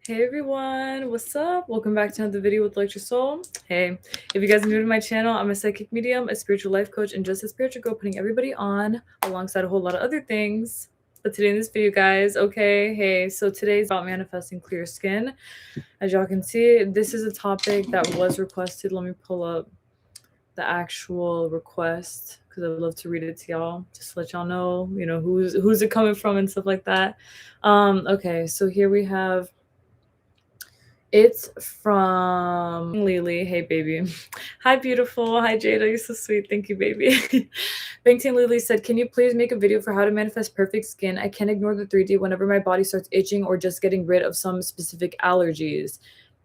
Hey everyone, what's up? Welcome back to another video with electrasoul. Hey, if you guys are new to my channel, I'm a psychic medium, a spiritual life coach, and just a spiritual girl, putting everybody on alongside a whole lot of other things. But today in this video, guys, okay, hey, so today's about manifesting clear skin. As y'all can see, this is a topic that was requested. Let me pull up the actual request because I'd love to read it to y'all, just to let y'all know, who's it coming from and stuff like that. Okay, so here we have. It's from Lily. Hey, baby. Hi, beautiful. Hi, Jada. You're so sweet. Thank you, baby. Bangting Lily said, can you please make a video for how to manifest perfect skin? I can't ignore the 3D whenever my body starts itching or just getting rid of some specific allergies.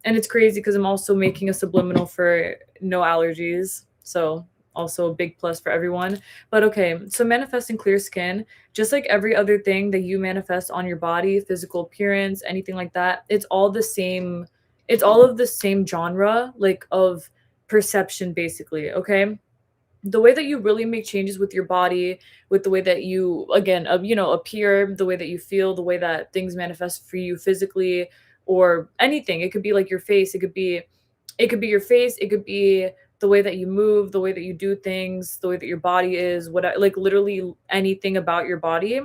And it's crazy because I'm also making a subliminal for no allergies. So also a big plus for everyone. But okay, so manifesting clear skin, just like every other thing that you manifest on your body, physical appearance, anything like that, it's all the same. It's all of the same genre, like of perception, basically. Okay, the way that you really make changes with your body, with the way that you again appear, the way that you feel, the way that things manifest for you physically, or anything. It could be like your face, it could be your face, it could be the way that you move, the way that you do things, the way that your body is, what, like literally anything about your body.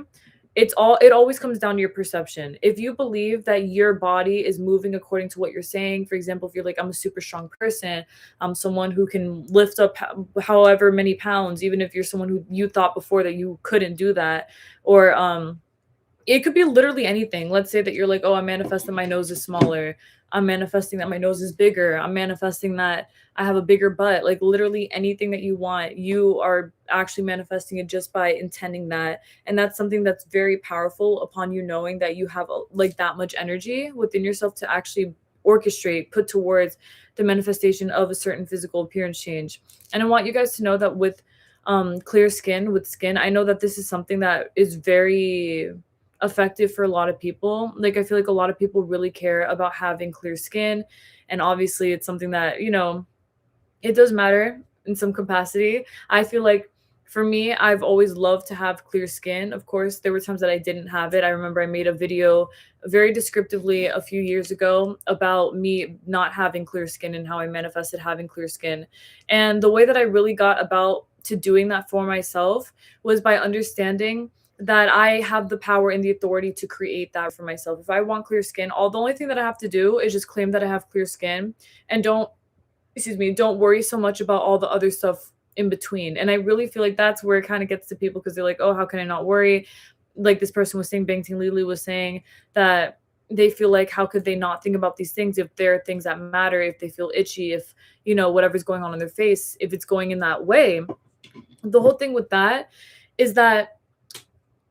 It always comes down to your perception. If you believe that your body is moving according to what you're saying, for example, if you're like, I'm a super strong person, I'm someone who can lift up however many pounds, even if you're someone who you thought before that you couldn't do that, or it could be literally anything. Let's say that you're like, oh, I'm manifesting my nose is smaller. I'm manifesting that my nose is bigger. I'm manifesting that I have a bigger butt. Like literally anything that you want, you are actually manifesting it just by intending that. And that's something that's very powerful upon you knowing that you have like that much energy within yourself to actually orchestrate, put towards the manifestation of a certain physical appearance change. And I want you guys to know that with clear skin, with skin, I know that this is something that is very effective for a lot of people. Like I feel like a lot of people really care about having clear skin, and obviously it's something that, it does matter in some capacity. I feel like for me, I've always loved to have clear skin. Of course, there were times that I didn't have it. I remember I made a video very descriptively a few years ago about me not having clear skin and how I manifested having clear skin. And the way that I really got about to doing that for myself was by understanding that I have the power and the authority to create that for myself. If I want clear skin, the only thing that I have to do is just claim that I have clear skin, and don't worry so much about all the other stuff in between. And I really feel like that's where it kind of gets to people, because they're like, oh, how can I not worry? Like this person was saying, Bangting Lily was saying that they feel like, how could they not think about these things if there are things that matter, if they feel itchy, if, whatever's going on in their face, if it's going in that way. The whole thing with that is that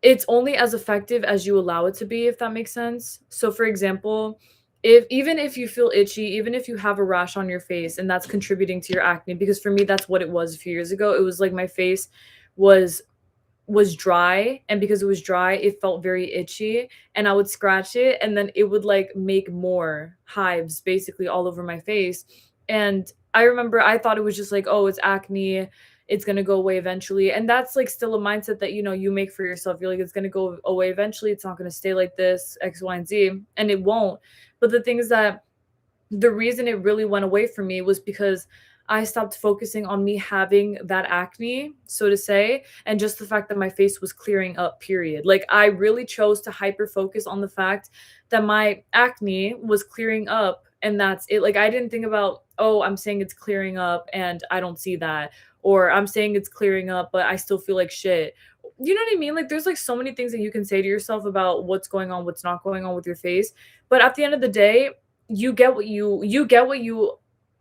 it's only as effective as you allow it to be, if that makes sense. So for example, even if you feel itchy, even if you have a rash on your face and that's contributing to your acne, because for me that's what it was a few years ago. It was like my face was dry, and because it was dry, it felt very itchy, and I would scratch it and then it would like make more hives basically all over my face. And I remember I thought it was just like, oh, it's acne, it's going to go away eventually. And that's like still a mindset that, you make for yourself. You're like, it's going to go away eventually, it's not going to stay like this, X, Y, and Z, and it won't. But the thing is that the reason it really went away from me was because I stopped focusing on me having that acne, so to say, and just the fact that my face was clearing up, period. Like I really chose to hyper focus on the fact that my acne was clearing up, and that's it. Like I didn't think about, oh, I'm saying it's clearing up and I don't see that, or I'm saying it's clearing up but I still feel like shit. You know what I mean? Like there's like so many things that you can say to yourself about what's going on, what's not going on with your face. But at the end of the day, you get what you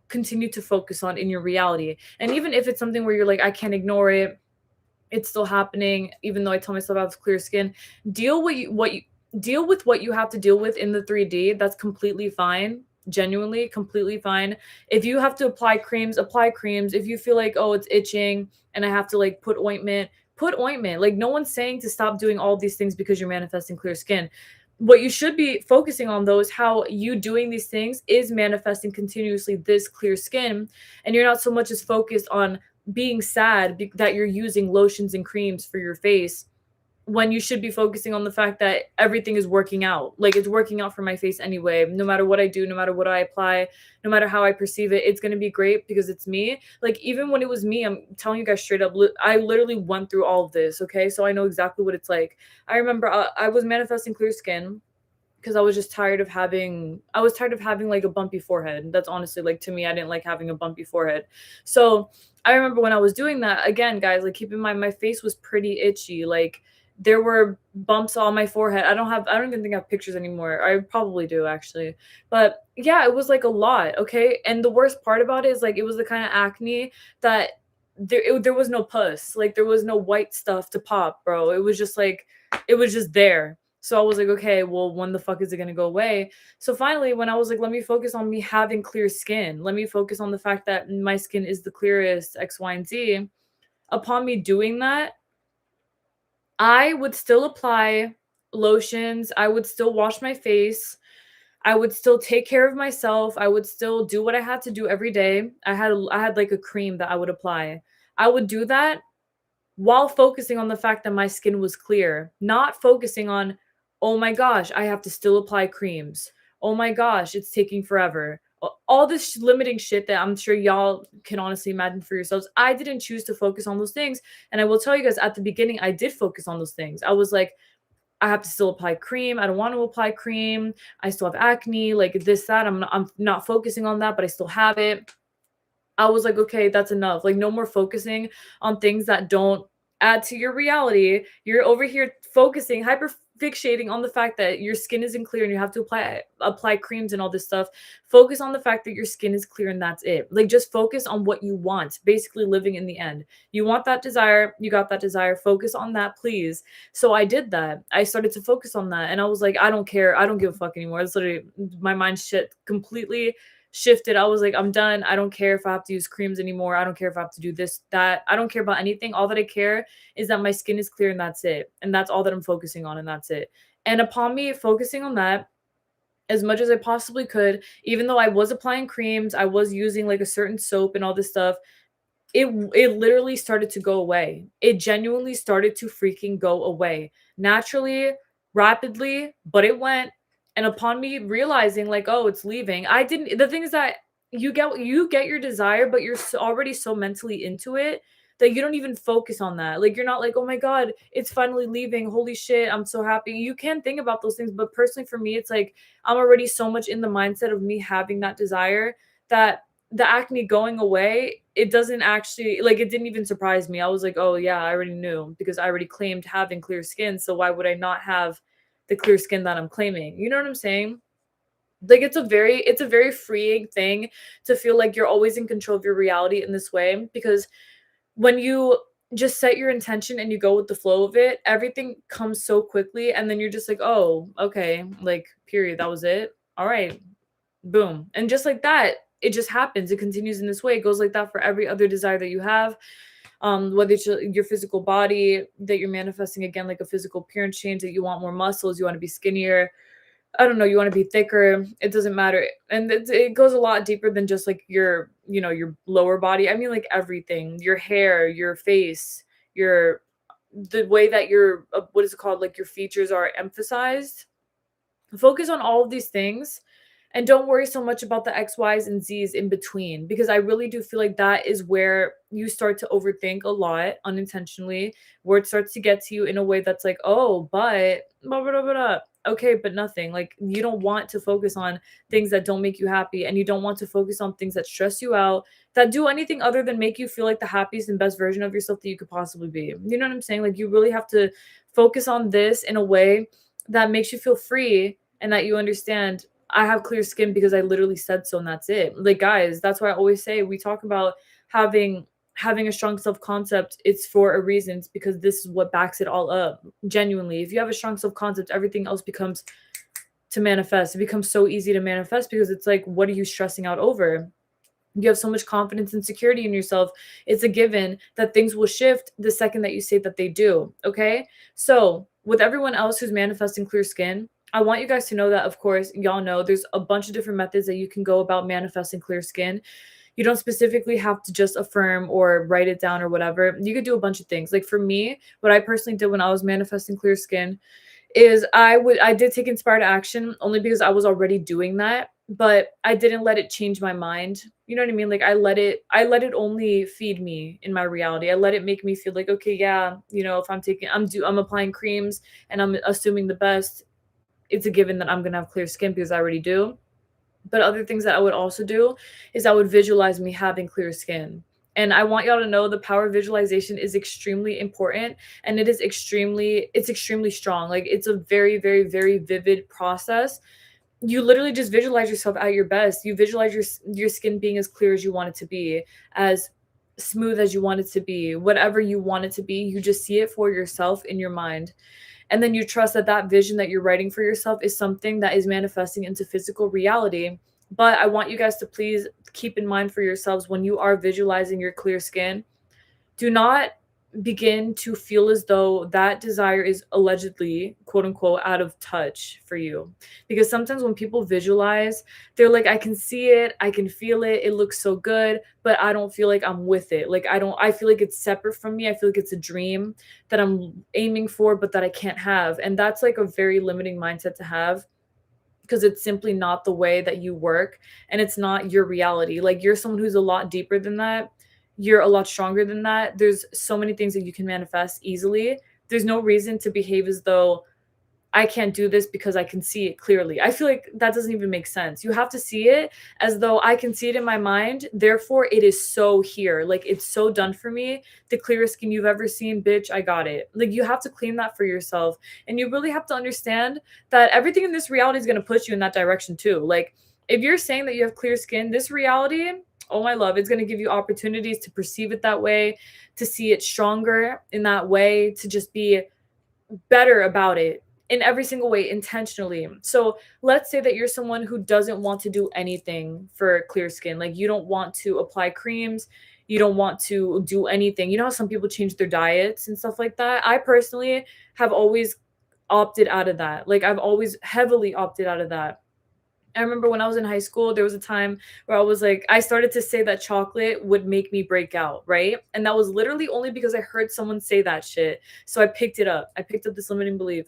continue to focus on in your reality. And even if it's something where you're like, I can't ignore it, it's still happening, even though I tell myself I have clear skin, deal with what you have to deal with in the 3D. That's completely fine. Genuinely completely fine. If you have to apply creams, apply creams. If you feel like, oh, it's itching and I have to like put ointment, put ointment. Like no one's saying to stop doing all these things because you're manifesting clear skin. What you should be focusing on though is how you doing these things is manifesting continuously this clear skin, and you're not so much as focused on being sad that you're using lotions and creams for your face when you should be focusing on the fact that everything is working out. Like, it's working out for my face anyway. No matter what I do, no matter what I apply, no matter how I perceive it, it's going to be great because it's me. Like, even when it was me, I'm telling you guys straight up, I literally went through all of this, okay? So I know exactly what it's like. I remember I was manifesting clear skin because I was tired of having like a bumpy forehead. That's honestly, like, to me, I didn't like having a bumpy forehead. So I remember when I was doing that, again, guys, like, keep in mind, my face was pretty itchy. Like, there were bumps on my forehead. I don't even think I have pictures anymore. I probably do, actually. But yeah, it was like a lot, okay? And the worst part about it is, like, it was the kind of acne that there was no pus. Like, there was no white stuff to pop, bro. It was just like, it was just there. So I was like, okay, well, when the fuck is it gonna go away? So finally, when I was like, let me focus on me having clear skin, let me focus on the fact that my skin is the clearest, X, Y, and Z. Upon me doing that, I would still apply lotions. I would still wash my face. I would still take care of myself. I would still do what I had to do every day. I had like a cream that I would apply. I would do that while focusing on the fact that my skin was clear, not focusing on, oh my gosh, I have to still apply creams. Oh my gosh, it's taking forever. All this limiting shit that I'm sure y'all can honestly imagine for yourselves. I didn't choose to focus on those things. And I will tell you guys, at the beginning, I did focus on those things. I was like, I have to still apply cream. I don't want to apply cream. I still have acne, like this, that. I'm not focusing on that, but I still have it. I was like, okay, that's enough. Like, no more focusing on things that don't add to your reality. You're over here focusing, hyper fixating on the fact that your skin isn't clear and you have to apply creams and all this stuff. Focus on the fact that your skin is clear and that's it. Like, just focus on what you want, basically living in the end. You want that desire, you got that desire. Focus on that, please. So I did that. I started to focus on that and I was like, I don't care. I don't give a fuck anymore. It's literally my mind shit completely shifted. I was like, I'm done. I don't care if I have to use creams anymore. I don't care if I have to do this, that. I don't care about anything. All that I care is that my skin is clear and that's it. And that's all that I'm focusing on and that's it. And upon me focusing on that as much as I possibly could, even though I was applying creams, I was using like a certain soap and all this stuff, it literally started to go away. It genuinely started to freaking go away. Naturally, rapidly, but it went. And upon me realizing like, oh, it's leaving. I didn't The thing is that you get your desire, but you're already so mentally into it that you don't even focus on that. Like, you're not like, "Oh my god, it's finally leaving. Holy shit, I'm so happy." You can think about those things, but personally for me, it's like I'm already so much in the mindset of me having that desire that the acne going away, it doesn't actually, like, it didn't even surprise me. I was like, "Oh yeah, I already knew because I already claimed having clear skin, so why would I not have the clear skin that I'm claiming?" You know what I'm saying? Like, it's a very freeing thing to feel like you're always in control of your reality in this way, because when you just set your intention and you go with the flow of it, everything comes so quickly and then you're just like, "Oh, okay, like, period, that was it. All right, boom." And just like that, it just happens. It continues in this way. It goes like that for every other desire that you have. Whether it's your physical body that you're manifesting, again, like a physical appearance change, that you want more muscles, you want to be skinnier, I don't know, you want to be thicker, it doesn't matter. And it goes a lot deeper than just like your lower body. I mean, like everything, your hair, your face, your the way that your what is it called, like your features are emphasized. Focus on all of these things and don't worry so much about the X, Y's, and Z's in between, because I really do feel like that is where you start to overthink a lot unintentionally, where it starts to get to you in a way that's like, oh, but blah, blah, blah, blah. Okay, but nothing. Like, you don't want to focus on things that don't make you happy, and you don't want to focus on things that stress you out, that do anything other than make you feel like the happiest and best version of yourself that you could possibly be. You know what I'm saying? Like, you really have to focus on this in a way that makes you feel free and that you understand, I have clear skin because I literally said so and that's it. Like, guys, that's why I always say, we talk about having a strong self-concept. It's for a reason. It's because this is what backs it all up. Genuinely, if you have a strong self-concept, everything else becomes to manifest. It becomes so easy to manifest because it's like, what are you stressing out over? You have so much confidence and security in yourself. It's a given that things will shift the second that you say that they do. Okay. So, with everyone else who's manifesting clear skin, I want you guys to know that, of course, y'all know there's a bunch of different methods that you can go about manifesting clear skin. You don't specifically have to just affirm or write it down or whatever. You could do a bunch of things. Like for me, what I personally did when I was manifesting clear skin is I did take inspired action only because I was already doing that, but I didn't let it change my mind. You know what I mean? Like I let it only feed me in my reality. I let it make me feel like, okay, yeah, if I'm applying creams and I'm assuming the best, it's a given that I'm gonna have clear skin because I already do. But other things that I would also do is I would visualize me having clear skin. And I want y'all to know the power of visualization is extremely important, and it's extremely strong. Like it's a very, very, very vivid process. You literally just visualize yourself at your best. You visualize your skin being as clear as you want it to be, as smooth as you want it to be, whatever you want it to be. You just see it for yourself in your mind. And then you trust that that vision that you're writing for yourself is something that is manifesting into physical reality. But I want you guys to please keep in mind for yourselves when you are visualizing your clear skin, do not begin to feel as though that desire is allegedly, quote unquote, out of touch for you. Because sometimes when people visualize, they're like, I can see it, I can feel it, it looks so good, but I don't feel like I'm with it. Like, I feel like it's separate from me. I feel like it's a dream that I'm aiming for, but that I can't have. And that's like a very limiting mindset to have, because it's simply not the way that you work, and it's not your reality. Like you're someone who's a lot deeper than that. You're a lot stronger than that. There's so many things that you can manifest easily. There's no reason to behave as though I can't do this because I can see it clearly. I feel like that doesn't even make sense. You have to see it as though I can see it in my mind. Therefore, it is so here. Like it's so done for me. The clearest skin you've ever seen, bitch, I got it. Like you have to claim that for yourself. And you really have to understand that everything in this reality is going to push you in that direction too. Like if you're saying that you have clear skin, this reality, oh my love, it's going to give you opportunities to perceive it that way, to see it stronger in that way, to just be better about it in every single way intentionally. So let's say that you're someone who doesn't want to do anything for clear skin. Like you don't want to apply creams, you don't want to do anything. You know how some people change their diets and stuff like that? I personally have always opted out of that. Like I've always heavily opted out of that. I remember when I was in high school, there was a time where I was like, I started to say that chocolate would make me break out, right? And that was literally only because I heard someone say that shit. So I picked it up. I picked up this limiting belief.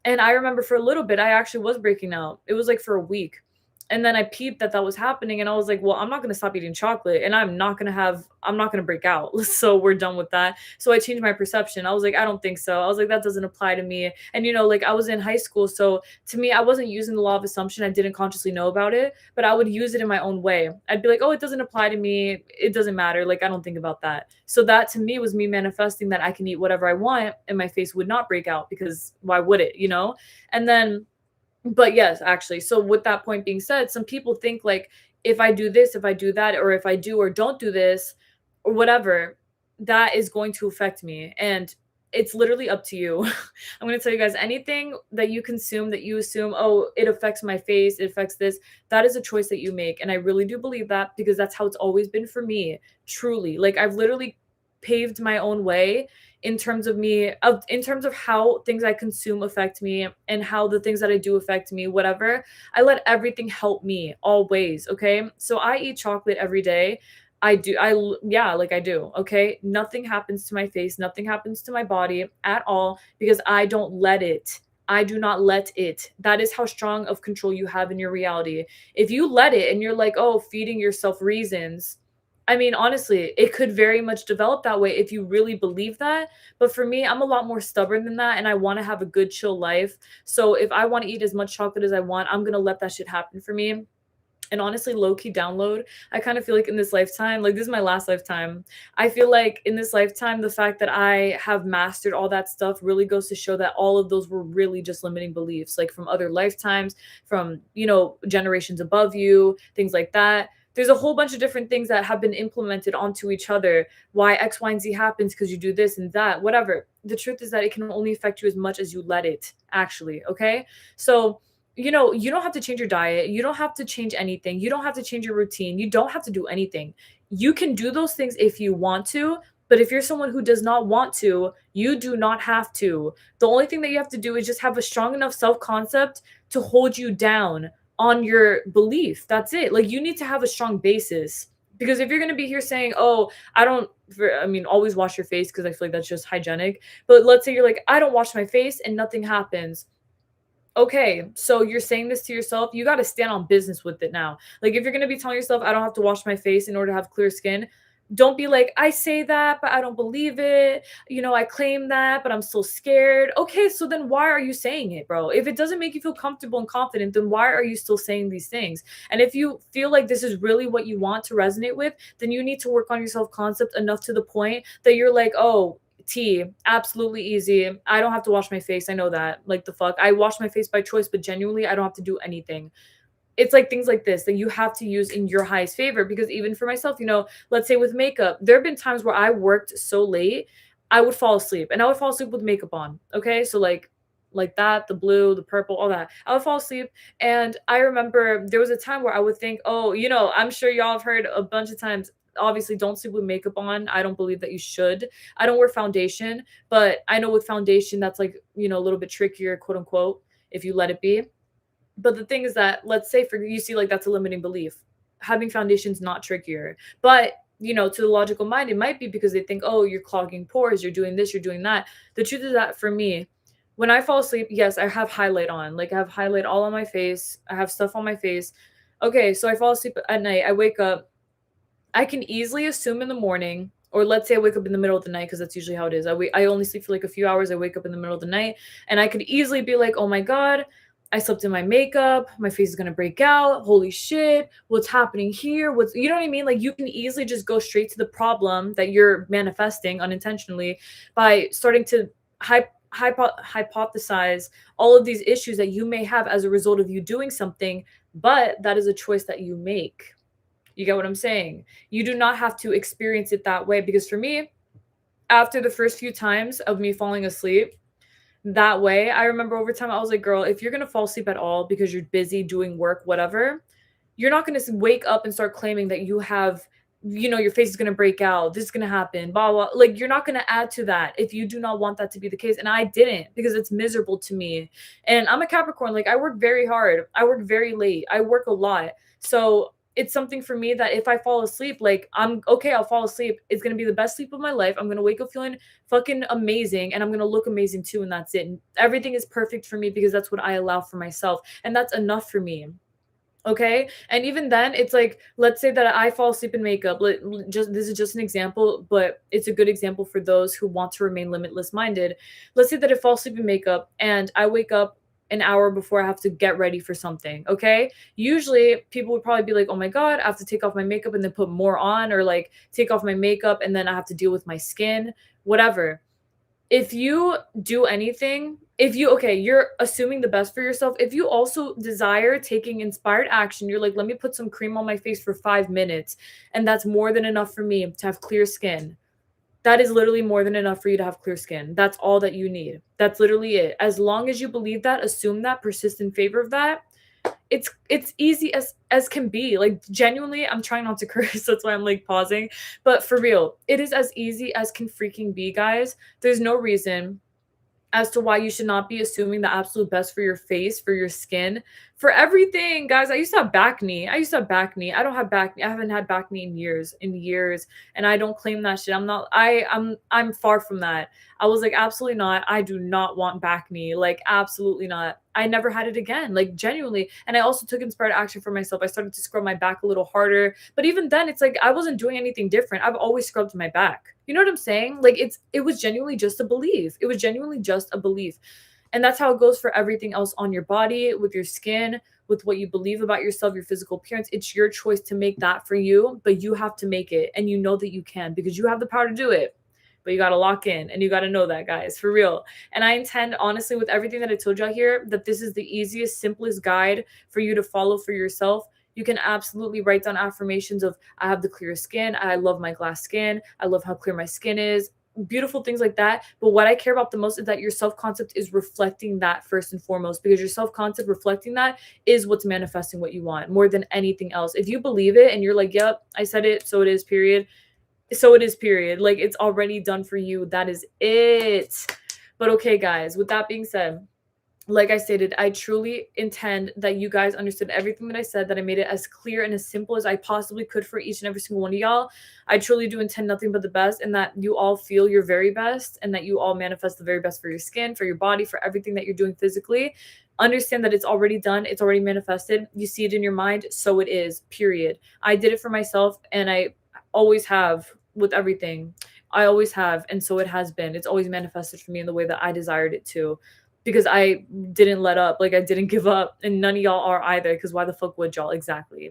And I remember for a little bit, I actually was breaking out. It was like for a week. And then I peeped that that was happening. And I was like, well, I'm not going to stop eating chocolate, and I'm not going to break out. So we're done with that. So I changed my perception. I was like, I don't think so. I was like, that doesn't apply to me. And, like I was in high school. So to me, I wasn't using the law of assumption. I didn't consciously know about it, but I would use it in my own way. I'd be like, oh, it doesn't apply to me. It doesn't matter. Like, I don't think about that. So that to me was me manifesting that I can eat whatever I want and my face would not break out, because why would it? And then, but yes, actually. So with that point being said, some people think like if I do this, if I do that, or if I do or don't do this or whatever, that is going to affect me. And it's literally up to you. I'm going to tell you guys, anything that you consume that you assume, oh, it affects my face, it affects this, that is a choice that you make. And I really do believe that, because that's how it's always been for me. Truly. Like I've literally paved my own way in terms of how things I consume affect me, and how the things that I do affect me, whatever. I let everything help me always. Okay. So I eat chocolate every day. Yeah, like I do. Okay. Nothing happens to my face. Nothing happens to my body at all, because I don't let it. I do not let it. That is how strong of control you have in your reality. If you let it and you're like, oh, feeding yourself reasons, I mean, honestly, it could very much develop that way if you really believe that. But for me, I'm a lot more stubborn than that, and I want to have a good, chill life. So if I want to eat as much chocolate as I want, I'm going to let that shit happen for me. And honestly, low key download, I kind of feel like in this lifetime, like this is my last lifetime. I feel like in this lifetime, the fact that I have mastered all that stuff really goes to show that all of those were really just limiting beliefs, like from other lifetimes, from, generations above you, things like that. There's a whole bunch of different things that have been implemented onto each other. Why X, Y, and Z happens because you do this and that, whatever. The truth is that it can only affect you as much as you let it, actually. Okay. So, you don't have to change your diet. You don't have to change anything. You don't have to change your routine. You don't have to do anything. You can do those things if you want to. But if you're someone who does not want to, you do not have to. The only thing that you have to do is just have a strong enough self concept to hold you down on your belief. That's it. Like you need to have a strong basis, Because if you're going to be here saying, oh, I mean, always wash your face because I feel like that's just hygienic. But let's say you're like, I don't wash my face and nothing happens. Okay, so you're saying this to yourself, you got to stand on business with it now. Like, if you're going to be telling yourself, I don't have to wash my face in order to have clear skin, don't be like, I say that, but I don't believe it. You know, I claim that, but I'm still scared. Okay, so then why are you saying it, bro? If it doesn't make you feel comfortable and confident, then why are you still saying these things? And if you feel like this is really what you want to resonate with, then you need to work on your self concept enough to the point that you're like, oh, T, absolutely easy. I don't have to wash my face. I know that. Like, the fuck? I wash my face by choice, but genuinely, I don't have to do anything. It's like things like this that you have to use in your highest favor. Because even for myself, you know, let's say with makeup, there have been times where I worked so late, I would fall asleep, and I would fall asleep with makeup on. Okay, so like that, the blue, the purple, all that. I would fall asleep, and I remember there was a time where I would think, oh, you know, I'm sure y'all have heard a bunch of times. Obviously, don't sleep with makeup on. I don't believe that you should. I don't wear foundation, but I know with foundation that's like, you know, a little bit trickier, quote unquote, if you let it be. But the thing is that, let's say for you see, like, that's a limiting belief. Having foundation's not trickier. But, you know, to the logical mind, it might be because they think, oh, you're clogging pores, you're doing this, you're doing that. The truth is that for me, when I fall asleep, yes, I have highlight on. Like, I have highlight all on my face. I have stuff on my face. Okay, so I fall asleep at night. I wake up. I can easily assume in the morning, or let's say I wake up in the middle of the night, because that's usually how it is. I only sleep for like a few hours. I wake up in the middle of the night, and I could easily be like, oh my God, I slept in my makeup. My face is gonna break out. Holy shit, what's happening here? What's, you know what I mean? Like, you can easily just go straight to the problem that you're manifesting unintentionally by starting to hypothesize all of these issues that you may have as a result of you doing something, but that is a choice that you make. You get what I'm saying? You do not have to experience it that way, because for me, after the first few times of me falling asleep that way, I remember over time I was like, girl, if you're going to fall asleep at all because you're busy doing work, whatever, you're not going to wake up and start claiming that you have, you know, your face is going to break out, this is going to happen, blah, blah. Like, you're not going to add to that if you do not want that to be the case. And I didn't, because it's miserable to me. And I'm a Capricorn. Like, I work very hard. I work very late. I work a lot. So it's something for me that if I fall asleep, like, I'm okay, I'll fall asleep. It's going to be the best sleep of my life. I'm going to wake up feeling fucking amazing, and I'm going to look amazing too. And that's it. And everything is perfect for me because that's what I allow for myself. And that's enough for me. Okay. And even then, it's like, let's say that I fall asleep in makeup. Just, this is just an example, but it's a good example for those who want to remain limitless minded. Let's say that I fall asleep in makeup and I wake up an hour before I have to get ready for something. Okay. Usually people would probably be like, oh my God, I have to take off my makeup and then put more on, or like take off my makeup and then I have to deal with my skin, whatever. If you do anything, if you, okay, you're assuming the best for yourself. If you also desire taking inspired action, you're like, let me put some cream on my face for 5 minutes, and that's more than enough for me to have clear skin. That is literally more than enough for you to have clear skin. That's all that you need. That's literally it. As long as you believe that, assume that, persist in favor of that, it's easy as can be. Like, genuinely, I'm trying not to curse, that's why I'm like pausing, but for real, it is as easy as can freaking be, guys. There's no reason as to why you should not be assuming the absolute best for your face, for your skin, for everything. Guys, I used to have back knee. I don't have back knee. I haven't had back knee in years, and I don't claim that shit. I'm far from that. I was like, absolutely not. I do not want back knee. Like, absolutely not. I never had it again, like, genuinely. And I also took inspired action for myself. I started to scrub my back a little harder. But even then, it's like I wasn't doing anything different. I've always scrubbed my back. You know what I'm saying? Like, it was genuinely just a belief. It was genuinely just a belief. And that's how it goes for everything else on your body, with your skin, with what you believe about yourself, your physical appearance. It's your choice to make that for you, but you have to make it. And you know that you can, because you have the power to do it. But you got to lock in, and you got to know that, guys, for real. And I intend, honestly, with everything that I told y'all here, that this is the easiest, simplest guide for you to follow for yourself. You can absolutely write down affirmations of, I have the clearest skin. I love my glass skin. I love how clear my skin is. Beautiful things like that. But what I care about the most is that your self-concept is reflecting that first and foremost, because your self-concept reflecting that is what's manifesting what you want more than anything else. If you believe it and you're like, yep, I said it, so it is, period. So it is, period. Like, it's already done for you. That is it. But okay, guys, with that being said, like I stated, I truly intend that you guys understood everything that I said, that I made it as clear and as simple as I possibly could for each and every single one of y'all. I truly do intend nothing but the best, and that you all feel your very best, and that you all manifest the very best for your skin, for your body, for everything that you're doing physically. Understand that it's already done, it's already manifested. You see it in your mind, so it is, period. I did it for myself, and I always have with everything. I always have, and so it has been. It's always manifested for me in the way that I desired it to, because I didn't let up. Like, I didn't give up, and none of y'all are either, because why the fuck would y'all? Exactly.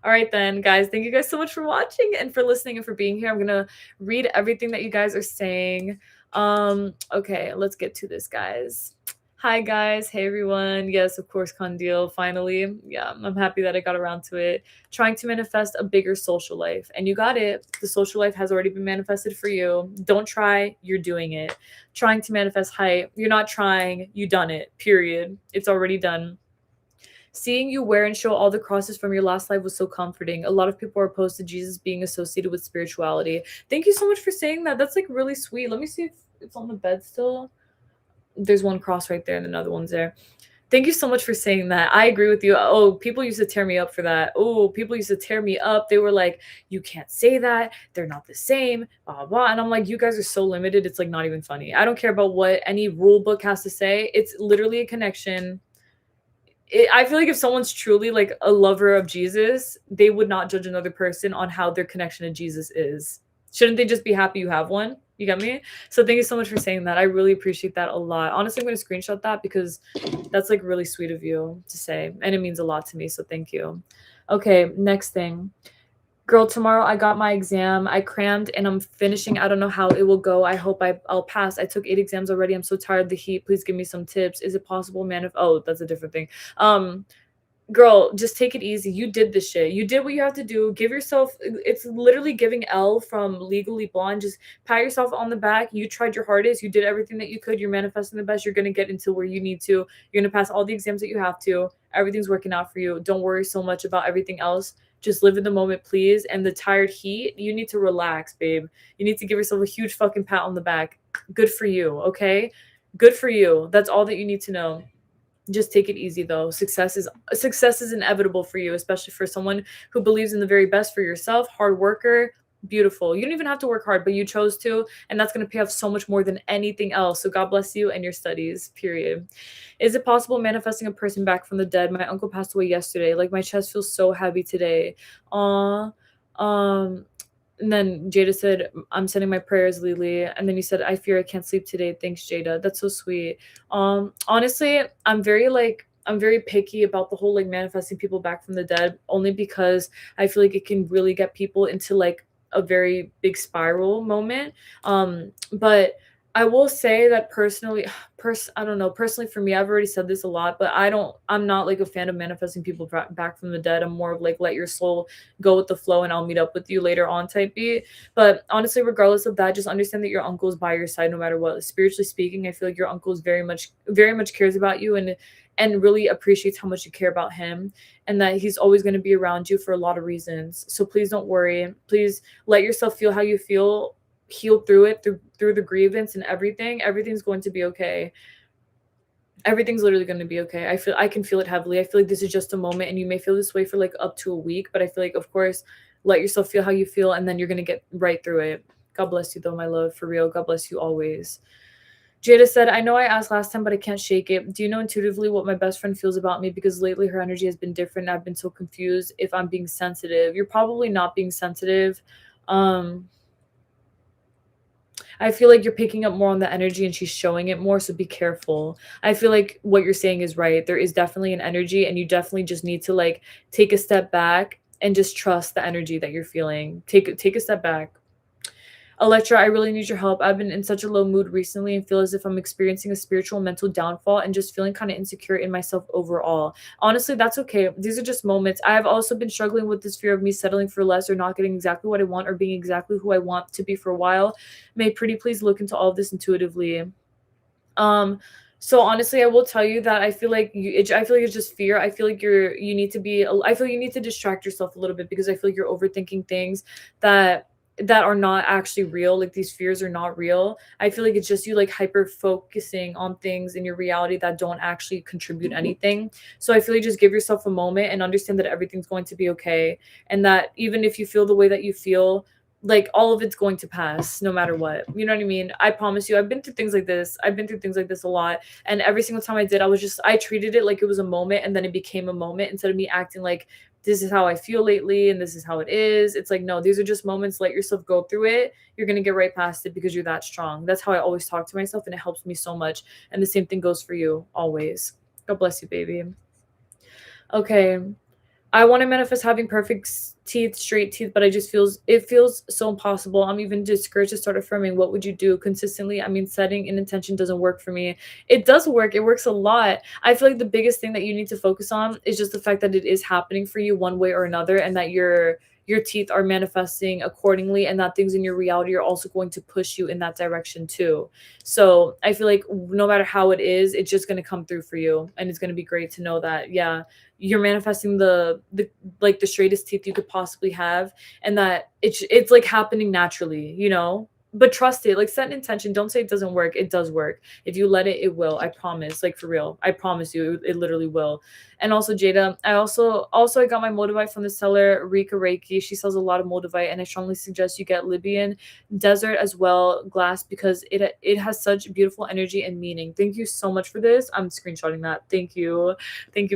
All right then, guys, thank you guys so much for watching and for listening and for being here. I'm gonna read everything that you guys are saying. Okay, let's get to this, guys. Hi guys, hey everyone. Yes, of course, Kandil, finally. Yeah, I'm happy that I got around to it. Trying to manifest a bigger social life, and you got it. The social life has already been manifested for you. Don't try, you're doing it. Trying to manifest height, you're not trying, you done it, period. It's already done. Seeing you wear and show all the crosses from your last life was so comforting. A lot of people are opposed to Jesus being associated with spirituality. Thank you so much for saying that. That's like really sweet. Let me see if it's on the bed still. There's one cross right there and another one's there. Thank you so much for saying that. I agree with you. Oh, people used to tear me up for that. Oh, people used to tear me up. They were like, you can't say that. They're not the same. Blah, blah, blah. And I'm like, you guys are so limited. It's like not even funny. I don't care about what any rule book has to say. It's literally a connection. I feel like if someone's truly like a lover of Jesus, they would not judge another person on how their connection to Jesus is. Shouldn't they just be happy you have one? You get me? So thank you so much for saying that. I really appreciate that a lot. Honestly, I'm going to screenshot that because that's like really sweet of you to say, and it means a lot to me. So thank you. Okay, next thing. Girl, tomorrow I got my exam. I crammed and I'm finishing. I don't know how it will go. I hope I'll pass. I took 8 exams already. I'm so tired of the heat. Please give me some tips. Is it possible, man? Oh, that's a different thing. Girl, just take it easy. You did this shit. You did what you have to do. Give yourself, it's literally giving Elle from Legally Blonde. Just pat yourself on the back. You tried your hardest. You did everything that you could. You're manifesting the best. You're going to get into where you need to. You're going to pass all the exams that you have to. Everything's working out for you. Don't worry so much about everything else. Just live in the moment, please. And the tired heat, you need to relax, babe. You need to give yourself a huge fucking pat on the back. Good for you, okay? Good for you. That's all that you need to know. Just take it easy though. Success is inevitable for you, especially for someone who believes in the very best for yourself. Hard worker, beautiful. You don't even have to work hard, but you chose to, and that's going to pay off so much more than anything else. So God bless you and your studies, period. Is it possible manifesting a person back from the dead? My uncle passed away yesterday. Like, my chest feels so heavy today. And then Jada said, I'm sending my prayers, Lily. And then you said, I fear I can't sleep today. Thanks, Jada. That's so sweet. Honestly, I'm very picky about the whole like manifesting people back from the dead, only because I feel like it can really get people into like a very big spiral moment. But I will say that personally, I don't know, personally for me, I've already said this a lot, but I'm not like a fan of manifesting people back from the dead. I'm more of like, let your soul go with the flow and I'll meet up with you later on type beat. But honestly, regardless of that, just understand that your uncle is by your side no matter what. Spiritually speaking, I feel like your uncle is very much cares about you and really appreciates how much you care about him, and that he's always going to be around you for a lot of reasons. So please don't worry. Please let yourself feel how you feel, heal through it, through the grievance and everything. Everything's going to be okay. Everything's literally going to be okay. I can feel it heavily. I feel like this is just a moment, and you may feel this way for like up to a week, but I feel like, of course, let yourself feel how you feel, and then you're going to get right through it. God bless you though, my love, for real. God bless you always. Jada said, I know I asked last time, but I can't shake it. Do you know intuitively what my best friend feels about me? Because lately her energy has been different. I've been so confused if I'm being sensitive. You're probably not being sensitive. I feel like you're picking up more on the energy and she's showing it more, so be careful. I feel like what you're saying is right. There is definitely an energy, and you definitely just need to like take a step back and just trust the energy that you're feeling. Take a step back. Electra, I really need your help. I've been in such a low mood recently and feel as if I'm experiencing a spiritual mental downfall and just feeling kind of insecure in myself overall. Honestly, that's okay. These are just moments. I have also been struggling with this fear of me settling for less or not getting exactly what I want or being exactly who I want to be for a while. May pretty please look into all of this intuitively. So honestly, I will tell you that I feel like it's just fear. I feel like you need to distract yourself a little bit, because I feel like you're overthinking things that that are not actually real. Like these fears are not real. I feel like it's just you like hyper focusing on things in your reality that don't actually contribute anything. So I feel like just give yourself a moment and understand that everything's going to be okay, and that even if you feel the way that you feel, like all of it's going to pass no matter what. You know what I mean? I promise you, I've been through things like this. I've been through things like this a lot. And every single time I did, I treated it like it was a moment, and then it became a moment instead of me acting like this is how I feel lately and this is how it is. It's like, no, these are just moments. Let yourself go through it. You're going to get right past it because you're that strong. That's how I always talk to myself, and it helps me so much. And the same thing goes for you always. God bless you, baby. Okay. I want to manifest having perfect teeth, straight teeth, but it feels so impossible. I'm even discouraged to start affirming. What would you do consistently? I mean, setting an intention doesn't work for me. It does work. It works a lot. I feel like the biggest thing that you need to focus on is just the fact that it is happening for you one way or another, and that your teeth are manifesting accordingly, and that things in your reality are also going to push you in that direction too. So I feel like no matter how it is, it's just going to come through for you, and it's going to be great to know that, yeah, you're manifesting the like the straightest teeth you could possibly have, and that it's like happening naturally, you know. But trust it. Like, set an intention. Don't say it doesn't work. It does work. If you let it, it will. I promise. Like, for real, I promise you, it literally will. And also, Jada, I got my Moldavite from the seller Rika Reiki. She sells a lot of Moldavite, and I strongly suggest you get Libyan desert as well glass, because it has such beautiful energy and meaning. Thank you so much for this. I'm screenshotting that. Thank you,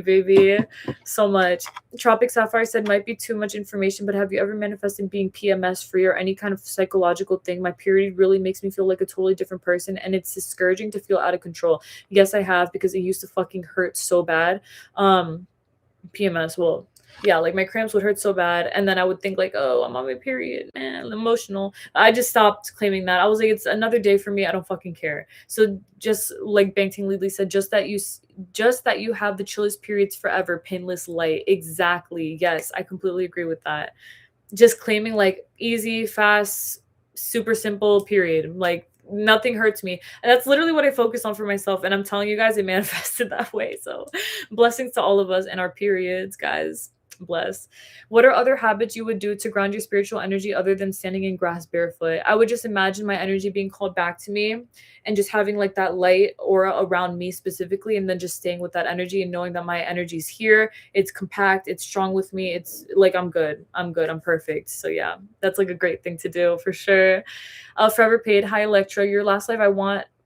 baby, so much. Tropic Sapphire said, might be too much information, but have you ever manifested being PMS free or any kind of psychological thing? My period really makes me feel like a totally different person, and it's discouraging to feel out of control. Yes, I have, because it used to fucking hurt so bad. PMS, well, yeah, like my cramps would hurt so bad, and then I would think like, oh, I'm on my period, man, I'm emotional. I just stopped claiming that. I was like, it's another day for me, I don't fucking care. So just like Bangting Lily said, just that you have the chillest periods forever, painless light. Exactly. Yes, I completely agree with that. Just claiming like easy, fast, super simple period, like nothing hurts me, and that's literally what I focus on for myself, and I'm telling you guys, it manifested that way. So blessings to all of us and our periods, guys. Bless. What are other habits you would do to ground your spiritual energy other than standing in grass barefoot? I would just imagine my energy being called back to me, and just having like that light aura around me specifically, and then just staying with that energy and knowing that my energy is here, it's compact, it's strong with me, it's like I'm good, I'm perfect. So yeah, that's like a great thing to do for sure. Forever Paid, hi Electra, your last life,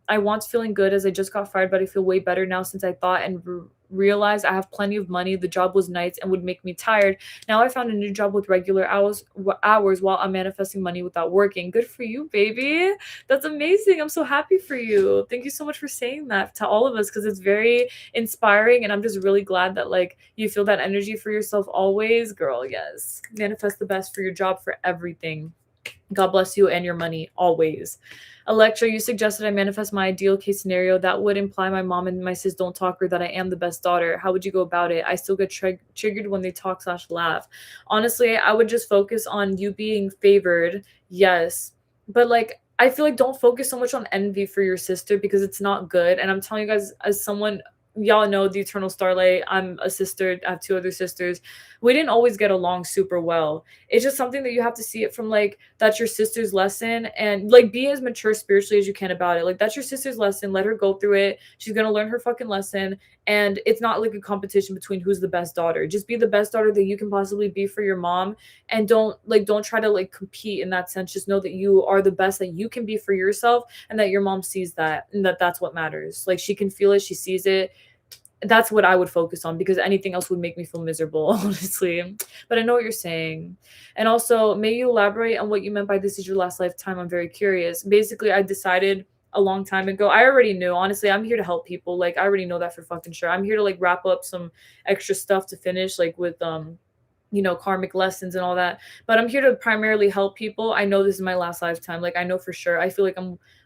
I once feeling good as I just got fired, but I feel way better now since I thought and realized I have plenty of money. The job was nights and would make me tired. Now I found a new job with regular hours while I'm manifesting money without working. Good for you, baby. That's amazing. I'm so happy for you. Thank you so much for saying that to all of us, because it's very inspiring, and I'm just really glad that like you feel that energy for yourself always, girl. Yes, manifest the best for your job, for everything. God bless you and your money always. Electra, you suggested I manifest my ideal case scenario. That would imply my mom and my sis don't talk, or that I am the best daughter. How would you go about it? I still get triggered when they talk / laugh. Honestly, I would just focus on you being favored. Yes. But like, I feel like don't focus so much on envy for your sister, because it's not good. And I'm telling you guys, as someone, y'all know the Eternal Starlight, I'm a sister, I have 2 other sisters. We didn't always get along super well. It's just something that you have to see it from like, that's your sister's lesson, and like be as mature spiritually as you can about it. Like, that's your sister's lesson, let her go through it. She's gonna learn her fucking lesson, and it's not like a competition between who's the best daughter. Just be the best daughter that you can possibly be for your mom, and don't try to like compete in that sense. Just know that you are the best that you can be for yourself, and that your mom sees that, and that's what matters. Like, she can feel it, she sees it. That's what I would focus on, because anything else would make me feel miserable, honestly. But I know what you're saying. And also, may you elaborate on what you meant by this is your last lifetime? I'm very curious. Basically, I decided a long time ago. I already knew. Honestly, I'm here to help people. Like, I already know that for fucking sure. I'm here to like wrap up some extra stuff to finish, like with karmic lessons and all that. But I'm here to primarily help people. I know this is my last lifetime. Like, I know for sure. I feel like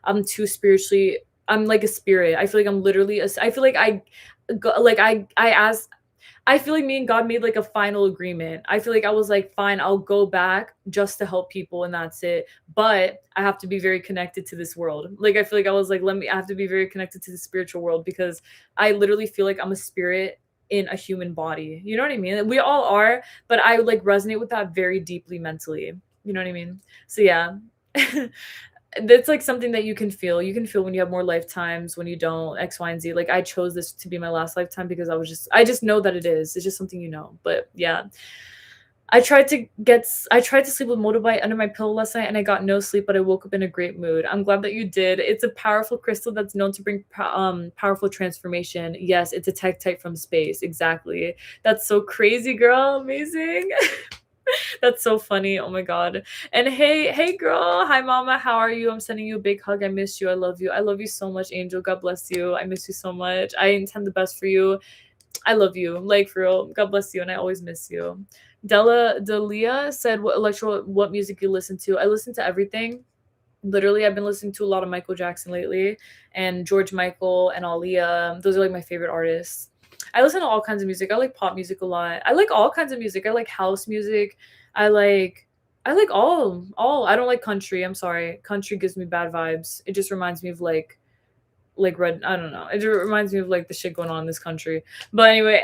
I'm too spiritually, I'm like a spirit. I feel like I'm literally I feel like I asked, I feel like me and God made like a final agreement. I feel like I was like, fine, I'll go back just to help people, and that's it. But I have to be very connected to this world. Like, I feel like I was like, I have to be very connected to the spiritual world, because I literally feel like I'm a spirit in a human body. You know what I mean? We all are, but I like resonate with that very deeply mentally. You know what I mean? So yeah. That's like something that you can feel. You can feel when you have more lifetimes, when you don't, X, Y, and Z. Like I chose this to be my last lifetime because I just know that it is. It's just something you know. But yeah. I tried to sleep with motorbite under my pillow last night and I got no sleep, but I woke up in a great mood. I'm glad that you did. It's a powerful crystal that's known to bring powerful transformation. Yes, it's a tektite from space. Exactly. That's so crazy, girl. Amazing. That's so funny. Oh my god. And hey girl. Hi mama. How are you? I'm sending you a big hug. I miss you. I love you. I love you so much, Angel. God bless you. I miss you so much. I intend the best for you. I love you. Like for real. God bless you and I always miss you. Delia said what music you listen to. I listen to everything. Literally, I've been listening to a lot of Michael Jackson lately and George Michael and Aaliyah. Those are like my favorite artists. I listen to all kinds of music. I like pop music a lot. I like all kinds of music. I like house music. I like I like all. I don't like country. I'm sorry. Country gives me bad vibes. It just reminds me of like red, I don't know, it reminds me of like the shit going on in this country. But anyway,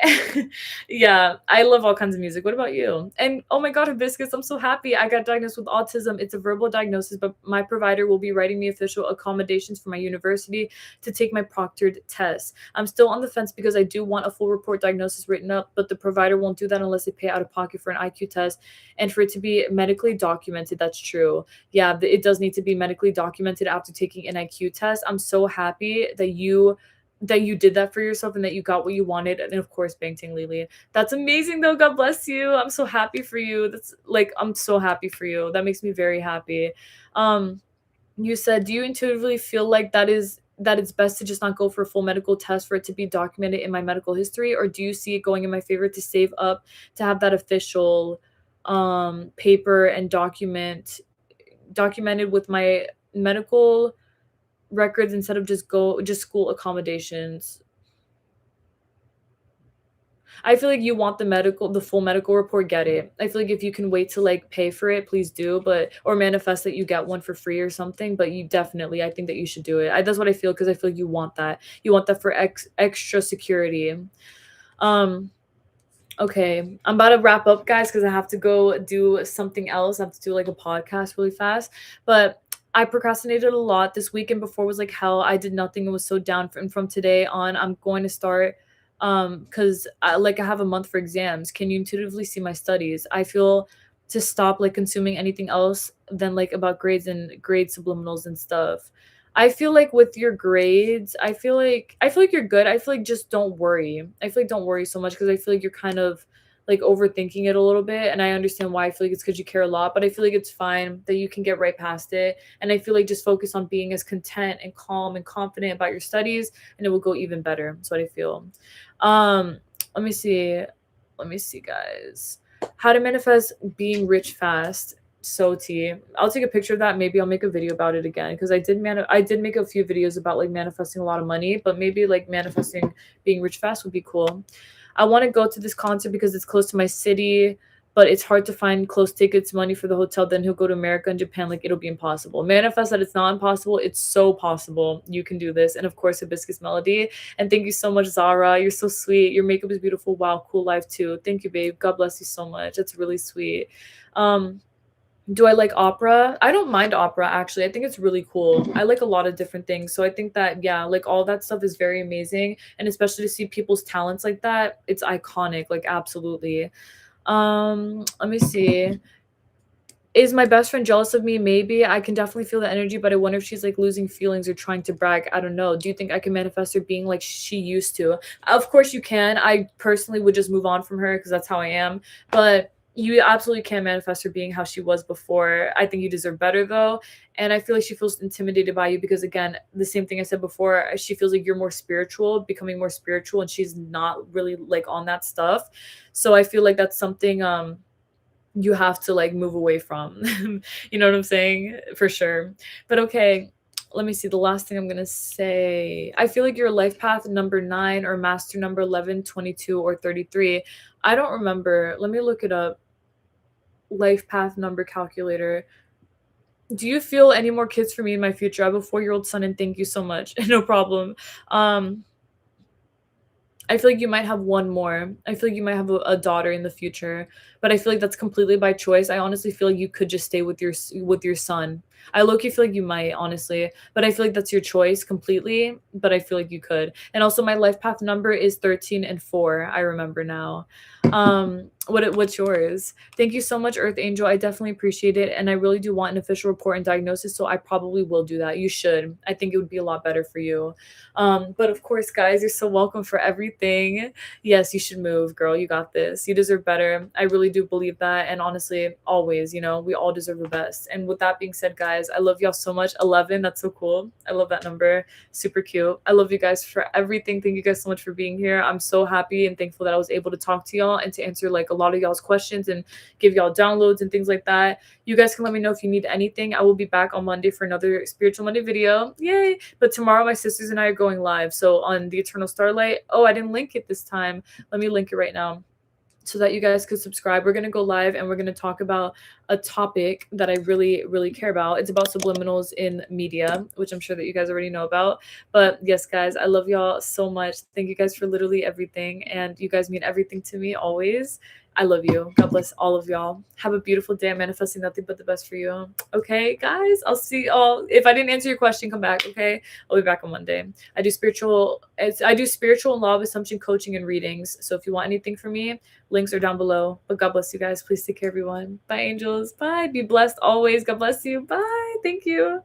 yeah, I love all kinds of music. What about you? And oh my god, Hibiscus, I'm so happy I got diagnosed with autism. It's a verbal diagnosis, but my provider will be writing me official accommodations for my university to take my proctored tests. I'm still on the fence because I do want a full report diagnosis written up, but the provider won't do that unless they pay out of pocket for an IQ test and for it to be medically documented. That's true. Yeah, it does need to be medically documented after taking an IQ test. I'm so happy that you did that for yourself and that you got what you wanted. And of course, Bangting Lily. That's amazing though. God bless you. I'm so happy for you. That's like I'm so happy for you. That makes me very happy. Um you said, do you intuitively feel like that it's best to just not go for a full medical test for it to be documented in my medical history, or do you see it going in my favor to save up to have that official paper and documented with my medical records instead of just school accommodations? I feel like you want the full medical report, get it. I feel like if you can wait to like pay for it, please do, but or manifest that you get one for free or something, but you definitely I think that you should do it. That's what I feel because I feel like you want that. You want that for extra security. Um Okay, I'm about to wrap up, guys, because I have to go do something else. I have to do like a podcast really fast. But I procrastinated a lot this weekend. Before was like hell. I did nothing. It was so down. From today on, I'm going to start because I have a month for exams. Can you intuitively see my studies? I feel to stop like consuming anything else than like about grades and grade subliminals and stuff. I feel like with your grades, I feel like you're good. I feel like just don't worry. I feel like don't worry so much because I feel like you're kind of like overthinking it a little bit. And I understand why. I feel like it's because you care a lot, but I feel like it's fine that you can get right past it. And I feel like just focus on being as content and calm and confident about your studies, and it will go even better. That's what I feel. Um, let me see. Let me see, guys. How to manifest being rich fast. So T. I'll take a picture of that. Maybe I'll make a video about it again because I did make a few videos about like manifesting a lot of money, but maybe like manifesting being rich fast would be cool. I want to go to this concert because it's close to my city, but it's hard to find close tickets, money for the hotel. Then he'll go to America and Japan. Like it'll be impossible. Manifest that it's not impossible. It's so possible. You can do this. And of course, Hibiscus Melody. And thank you so much, Zara. You're so sweet. Your makeup is beautiful. Wow, cool life too. Thank you, babe. God bless you so much. That's really sweet. Um, do I like opera? I don't mind opera actually. I think it's really cool. I like a lot of different things. So I think that yeah, like all that stuff is very amazing, and especially to see people's talents like that, it's iconic, like absolutely. Let me see. Is my best friend jealous of me? Maybe. I can definitely feel the energy, but I wonder if she's like losing feelings or trying to brag. I don't know. Do you think I can manifest her being like she used to? Of course you can. I personally would just move on from her because that's how I am. But you absolutely can manifest her being how she was before. I think you deserve better though. And I feel like she feels intimidated by you because again, the same thing I said before, she feels like you're more spiritual, becoming more spiritual, and she's not really like on that stuff. So I feel like that's something you have to like move away from. You know what I'm saying? For sure. But okay, let me see. The last thing I'm going to say, I feel like your life path number 9 or master number 11, 22, or 33. I don't remember. Let me look it up. Life path number calculator. Do you feel any more kids for me in my future? I have a 4-year-old son and thank you so much. No problem. Um I feel like you might have one more. I feel like you might have a daughter in the future, but I feel like that's completely by choice. I honestly feel like you could just stay with your son. I low-key feel like you might, honestly, but I feel like that's your choice completely, but I feel like you could. And also my life path number is 13 and 4. I remember now. What's yours? Thank you so much, Earth Angel. I definitely appreciate it, and I really do want an official report and diagnosis, so I probably will do that. You should. I think it would be a lot better for you. But of course, guys, you're so welcome for everything. Yes, you should move, girl. You got this. You deserve better. I really do believe that. And honestly, always, we all deserve the best. And with that being said, guys, I love y'all so much. 11, that's so cool. I love that number. Super cute. I love you guys for everything. Thank you guys so much for being here. I'm so happy and thankful that I was able to talk to y'all and to answer like a lot of y'all's questions and give y'all downloads and things like that. You guys can let me know if you need anything. I will be back on Monday for another Spiritual Monday video. Yay! But tomorrow, my sisters and I are going live. So on the Eternal Starlight. Oh, I didn't link it this time. Let me link it right now so that you guys could subscribe. We're going to go live and we're going to talk about a topic that I really, really care about. It's about subliminals in media, which I'm sure that you guys already know about. But yes, guys, I love y'all so much. Thank you guys for literally everything. And you guys mean everything to me always. I love you. God bless all of y'all. Have a beautiful day. I'm manifesting nothing but the best for you. Okay, guys? I'll see y'all. If I didn't answer your question, come back, okay? I'll be back on Monday. I do spiritual and law of assumption coaching and readings. So if you want anything from me, links are down below. But God bless you guys. Please take care, everyone. Bye, angels. Bye. Be blessed always. God bless you. Bye. Thank you.